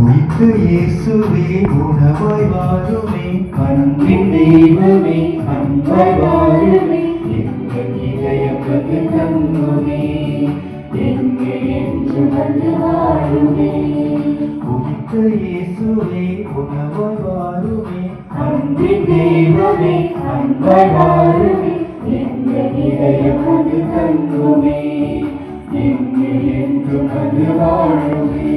உயிர்த்த இயேசுவே உணவாய் வாருமே, அன்பின் தெய்வமே அன்பாய் வாருமே, எங்கள் இதயம் வந்து தங்குமே, எங்கே என்று வந்து வாழுமே. உயிர்த்த இயேசுவே உணவாய் வாருமே, அன்பின் தெய்வமே அன்பாய் வாருமே, எங்கள் இதயம் வந்து தங்குமே, எங்கே என்று வந்து வாழுமே.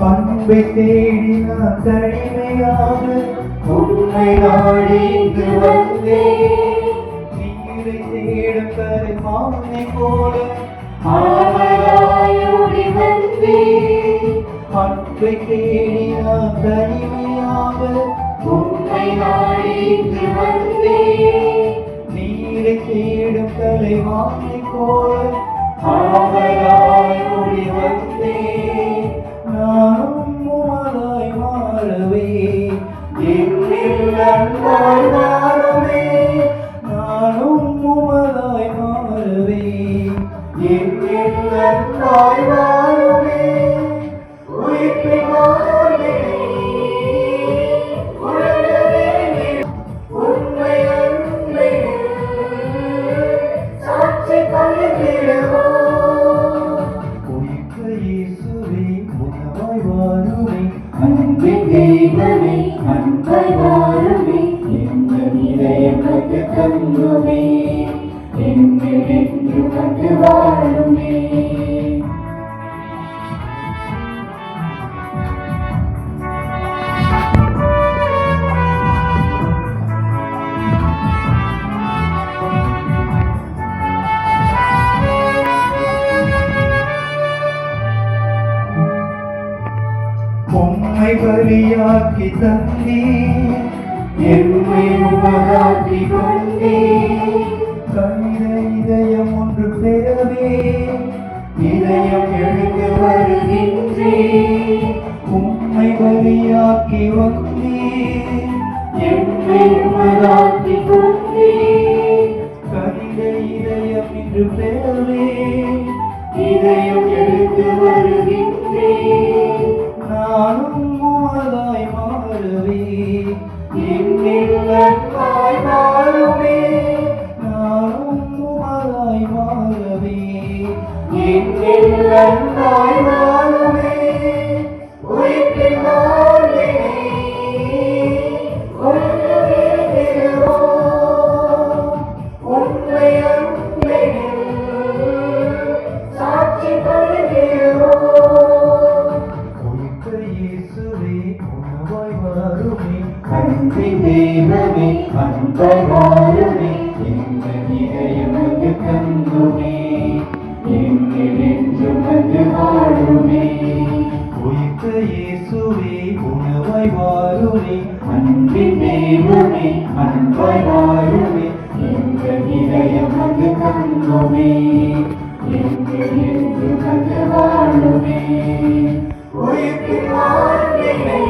அன்பை தேடினான் தனிமையாக உன்னை நாடி இங்கு வந்தேன், நீரை தேடும் கரைமானை போல ஆவலாய் ஓடி வந்தேன். அன்பை தேடினான் தனிமையாக உன்னை நாடி இங்கு வந்தேன், நீரை தேடும் கரைமானை போல ஆவலாய் ஓடி வந்தேன். நானும் உமதாய் மாறவே, என்னில் அன்பாய் வாருமே, நானும் உமதாய் மாறவே, என்னில் அன்பாய் வாருமே. உயிர்ப்பின் வாழ்வே, உலகமே உண்மை அன்பை சாட்சி பகிர்ந்திடுவோம். உயிர்த்த இயேசுவே உணவாய் வாருமே, அன்பின் தெய்வமே அன்பாய் வாருமே, எங்கள் இதயம் வந்து தங்குமே, எங்கே என்று வந்து வாழுமே. உம்மை பலியாக்கி தந்தீர், என்னை உபகாட்டி கொண்டேன், கனித இதயம் ஒன்று பெறவே இதயம் எழுந்து வருகின்றேன். உம்மை பலியாக்கி வந்தீர், என்னை உபகாட்டி கொண்டேன், கனித இதயம் இன்று பெறவே இதயம் எழுந்து வருகின்றேன். நானும் உமதாய் மாறவே, என்னில் அன்பாய் வாருமே, நானும் உமதாய் மாறவே, என்னில் அன்பாய் வாருமே. உயிர்ப்பின் வாழ்வே, உலகமே உண்மை அன்பை சாட்சி பகிர்ந்திடுவோம். உயிர்த்த இயேசுவே உணவாய் வாருமே, அன்பின் தெய்வமே அன்பாய் வாருமே, எங்கள் இதயம் வந்து தங்குமே, எங்கே என்று வந்து வாழுமே. உயிர்த்த இயேசுவே உணவாய் வாருமே, அன்பின் தெய்வமே அன்பாய் வாருமே, எங்கள் இதயம் வந்து தங்குமே, எங்கே என்று வந்து வாழுமே. உயிர்ப்பின் வாழ்வினை